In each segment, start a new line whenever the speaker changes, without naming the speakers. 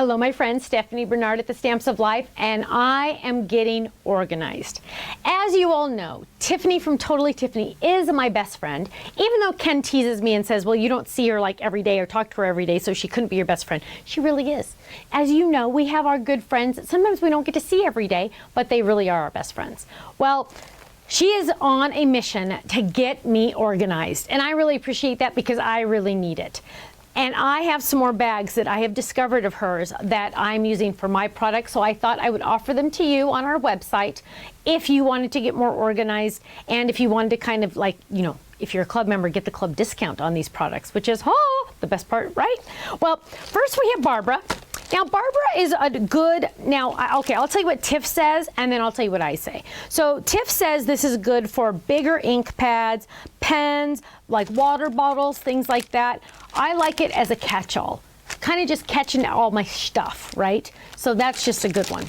Hello, my friend Stephanie Bernard at the Stamps of Life, and I am getting organized. As you all know, Tiffany from Totally Tiffany is my best friend, even though Ken teases me and says, well, you don't see her like every day or talk to her every day, so she couldn't be your best friend. She really is. As you know, we have our good friends that sometimes we don't get to see every day, but they really are our best friends. Well, she is on a mission to get me organized, and I really appreciate that because I really need it. And I have some more bags that I have discovered of hers that I'm using for my products, so I thought I would offer them to you on our website if you wanted to get more organized, and if you wanted to kind of like, you know, if you're a club member, get the club discount on these products, which is, the best part, right? Well, first we have Barbara. Now, Barbara is a good, okay, I'll tell you what Tiff says, and then I'll tell you what I say. So Tiff says this is good for bigger ink pads, pens, like water bottles, things like that. I like it as a catch-all, kind of just catching all my stuff, right? So that's just a good one.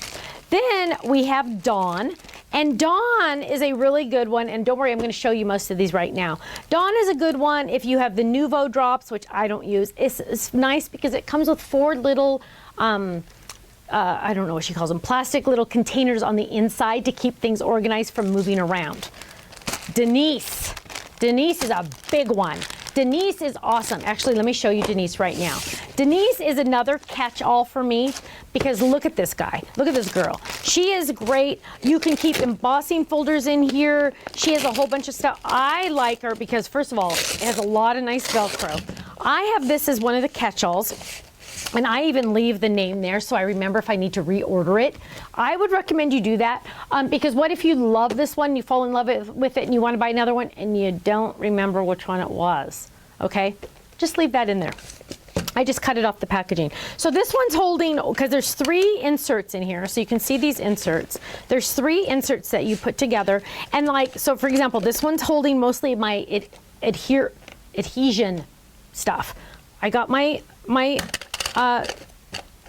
Then we have Dawn, and Dawn is a really good one, and don't worry, I'm going to show you most of these right now. Dawn is a good one if you have the Nuvo drops, which I don't use. It's nice because it comes with 4 little, I don't know what she calls them, plastic little containers on the inside to keep things organized from moving around. Denise is a big one. Denise is awesome. Actually, let me show you Denise right now. Denise is another catch-all for me because look at this guy. Look at this girl. She is great. You can keep embossing folders in here. She has a whole bunch of stuff. I like her because, first of all, it has a lot of nice Velcro. I have this as one of the catch-alls. And I even leave the name there so I remember if I need to reorder it. I would recommend you do that because what if you love this one, you fall in love with it and you want to buy another one and you don't remember which one it was, okay? Just leave that in there. I just cut it off the packaging. So this one's holding, because there's 3 inserts in here, so you can see these inserts. There's 3 inserts that you put together. And like, so for example, this one's holding mostly my adhesion stuff. I got my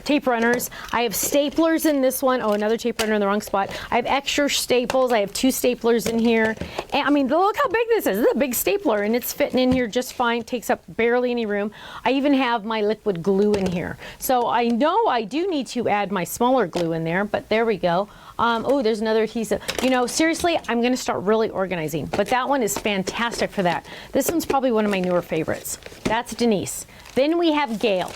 tape runners. I have staplers in this one. Oh, another tape runner in the wrong spot. I have extra staples. I have 2 staplers in here. And I mean, look how big this is. This is a big stapler and it's fitting in here just fine. Takes up barely any room. I even have my liquid glue in here. So I know I do need to add my smaller glue in there, but there we go. Oh, there's another adhesive. You know, seriously, I'm going to start really organizing, but that one is fantastic for that. This one's probably one of my newer favorites. That's Denise. Then we have Gail.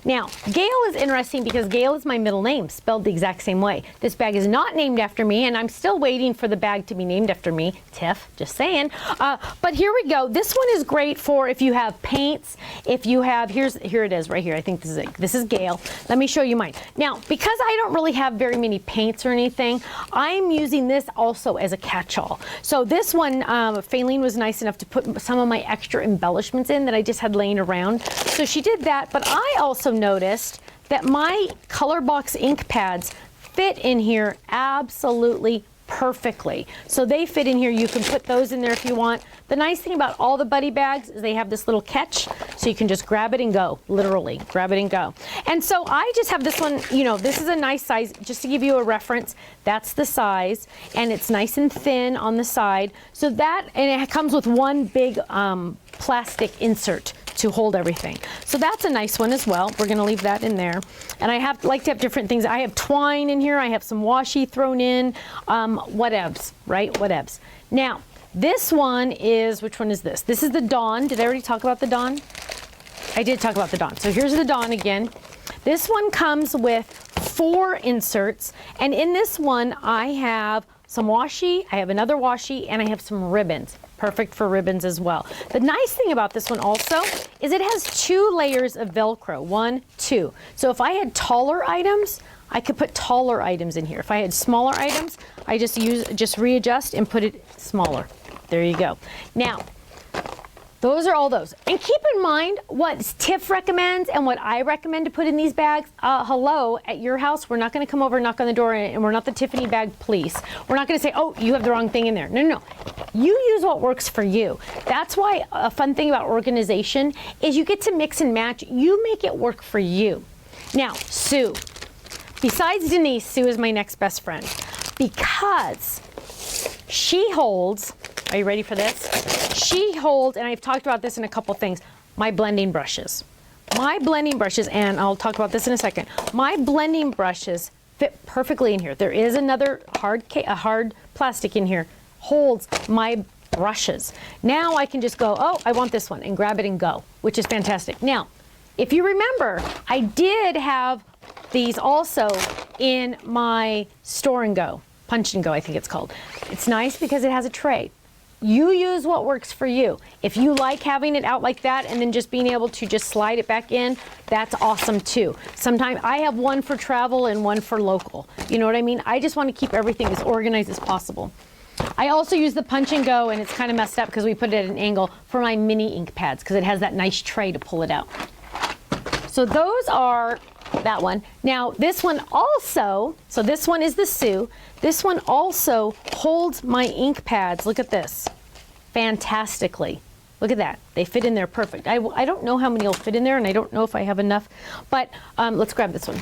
Now, Gail is interesting because Gail is my middle name, spelled the exact same way. This bag is not named after me, and I'm still waiting for the bag to be named after me. Tiff, just saying. But here we go. This one is great for if you have paints, if you have, here it is right here. I think this is it. This is Gail. Let me show you mine. Now, because I don't really have very many paints or anything, I'm using this also as a catch-all. So this one, Faylene was nice enough to put some of my extra embellishments in that I just had laying around. So she did that, but I also noticed that my color box ink pads fit in here absolutely perfectly. So they fit in here. You can put those in there if you want. The nice thing about all the buddy bags is they have this little catch, so you can just grab it and go, literally grab it and go. And so I just have this one, you know, this is a nice size, just to give you a reference, that's the size, and it's nice and thin on the side. So that, and it comes with one big plastic insert to hold everything. So that's a nice one as well. We're gonna leave that in there. And I like to have different things. I have twine in here. I have some washi thrown in, whatevs, right? Whatevs. Now, this one is, which one is this? This is the Dawn. Did I already talk about the Dawn? I did talk about the Dawn. So here's the Dawn again. This one comes with 4 inserts. And in this one, I have some washi, I have another washi, and I have some ribbons. Perfect for ribbons as well. The nice thing about this one also is it has 2 layers of Velcro. 1, 2. So if I had taller items, I could put taller items in here. If I had smaller items, I just readjust and put it smaller. There you go. Now, those are all those. And keep in mind what Tiff recommends and what I recommend to put in these bags. Hello, at your house, we're not going to come over and knock on the door and we're not the Tiffany bag police. We're not going to say, oh, you have the wrong thing in there. No, no, no. You use what works for you. That's why a fun thing about organization is you get to mix and match. You make it work for you. Now, Sue. Besides Denise, Sue is my next best friend because she holds, are you ready for this? She holds, and I've talked about this in a couple things, my blending brushes. my blending brushes, and I'll talk about this in a second, my blending brushes fit perfectly in here. There is another hard plastic in here, holds my brushes. Now I can just go, oh, I want this one, and grab it and go, which is fantastic. Now, if you remember, I did have these also in my store and go, punch and go, I think it's called. It's nice because it has a tray. You use what works for you. If you like having it out like that and then just being able to just slide it back in, that's awesome too. Sometimes I have one for travel and one for local. You know what I mean? I just want to keep everything as organized as possible. I also use the punch and go, and it's kind of messed up because we put it at an angle, for my mini ink pads because it has that nice tray to pull it out. So those are that one. Now this one also, so this one is the Sue. This one also holds my ink pads. Look at this, fantastically. Look at that, they fit in there perfect. I don't know how many will fit in there, and I don't know if I have enough, but let's grab this one.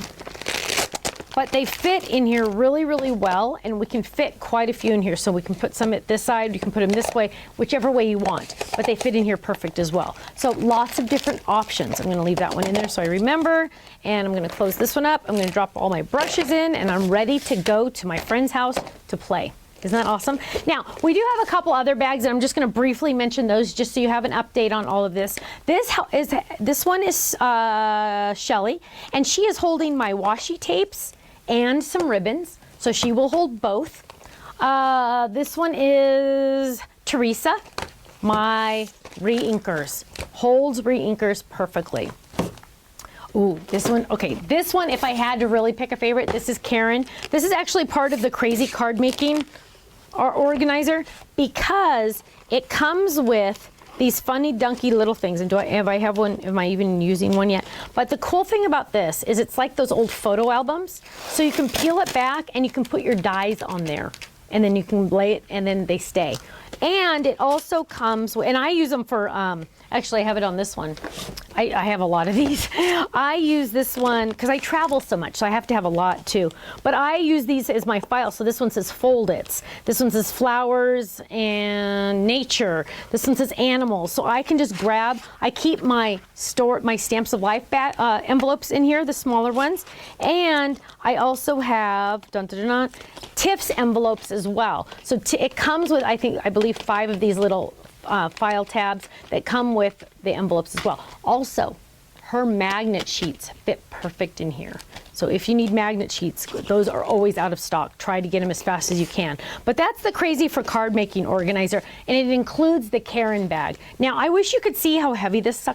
But they fit in here really, really well, and we can fit quite a few in here. So we can put some at this side, you can put them this way, whichever way you want. But they fit in here perfect as well. So lots of different options. I'm gonna leave that one in there so I remember, and I'm gonna close this one up. I'm gonna drop all my brushes in, and I'm ready to go to my friend's house to play. Isn't that awesome? Now, we do have a couple other bags, and I'm just going to briefly mention those just so you have an update on all of this. This one is Shelly, and she is holding my washi tapes and some ribbons, so she will hold both. This one is Teresa, my re-inkers. Holds re-inkers perfectly. Ooh, this one, okay, this one, if I had to really pick a favorite, this is Karen. This is actually part of the crazy card making organizer because it comes with these funny dunky little things. And have I have one, am I even using one yet? But the cool thing about this is it's like those old photo albums. So you can peel it back and you can put your dies on there, and then you can lay it and then they stay. And it also comes, and I use them for, actually I have it on this one. I have a lot of these. I use this one because I travel so much, so I have to have a lot too. But I use these as my file. So this one says Fold Its. This one says Flowers and Nature. This one says Animals. So I can just grab, I keep my Stamps of Life envelopes in here, the smaller ones. And I also have, Tiff's envelopes as well. So it comes with, I believe 5 of these little file tabs that come with the envelopes as well. Also, her magnet sheets fit perfect in here. So if you need magnet sheets, those are always out of stock. Try to get them as fast as you can. But that's the Crazy for Card Making organizer, and it includes the Karen bag. Now, I wish you could see how heavy this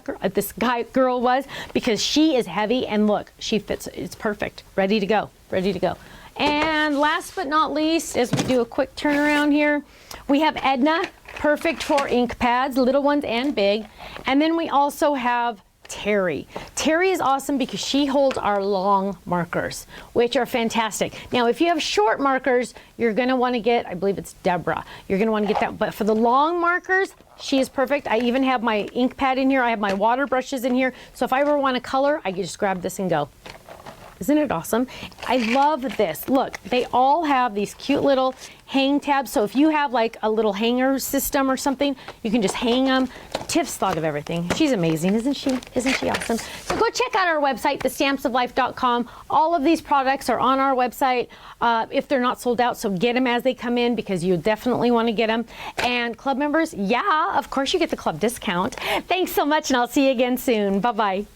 girl was, because she is heavy, and look, she fits, it's perfect. Ready to go, ready to go. And last but not least, as we do a quick turnaround here, we have Edna, perfect for ink pads, little ones and big. And then we also have Terry. Terry is awesome because she holds our long markers, which are fantastic. Now, if you have short markers, you're gonna wanna get, I believe it's Deborah, you're gonna wanna get that. But for the long markers, she is perfect. I even have my ink pad in here. I have my water brushes in here. So if I ever wanna color, I can just grab this and go. Isn't it awesome? I love this. Look, they all have these cute little hang tabs. So if you have like a little hanger system or something, you can just hang them. Tiff's thought of everything. She's amazing, isn't she? Isn't she awesome? So go check out our website, thestampsoflife.com. All of these products are on our website if they're not sold out. So get them as they come in, because you definitely want to get them. And club members, yeah, of course you get the club discount. Thanks so much, and I'll see you again soon. Bye-bye.